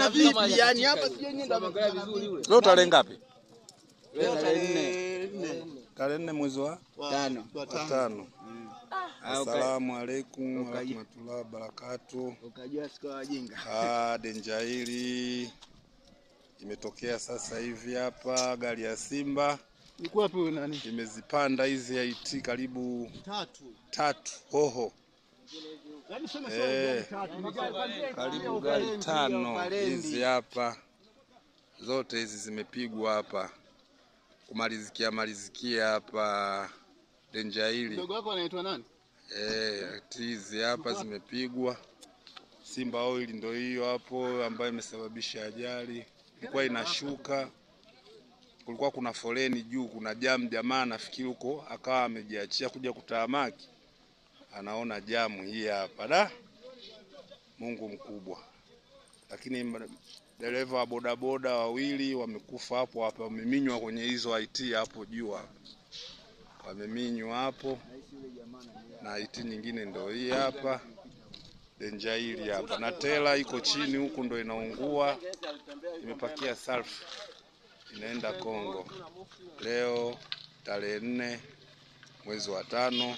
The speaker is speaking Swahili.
Sasa vipi yani hapa sio nyenda vizuri yule. Leo tarehe ngapi? Leo tarehe 4. Tarehe 4 mwezi wa 5. Asalamu alaykum wa rahmatullahi wa barakatuh. Ukajua siku wajinga. Denja hili imetokea sasa hivi hapa, gari ya Simba. Yuko wapi huyo nani? Imezipanda hizi IT karibu 3. Hoho. Yaani sema sio 3, karibu gari 5 hizi hapa. Zote hizi zimepigwa hapa. Kumalizikia hapa denja hili. Mdogo wako anaitwa nani? Hizi hapa zimepigwa. Simba Oil ndio hiyo hapo ambayo imesababisha ajali. Ilikuwa inashuka. Kulikuwa kuna foleni juu, kuna jamaa nafikiri huko akawa amejiachia kuja kutamaki. Anaona jamu hii hapa. Da! Mungu mkubwa. Lakini dereva wa bodaboda wawili wamekufa hapo hapa, wameminywa kwenye hizo IT hapo juu hapo. Wameminywa hapo. Na IT nyingine ndio hii hapa. Denja hili hapa. Na tela iko chini huku ndio inaungua. Imepakia sulfur. Inaenda Kongo. Leo tarehe 4 mwezi wa 5.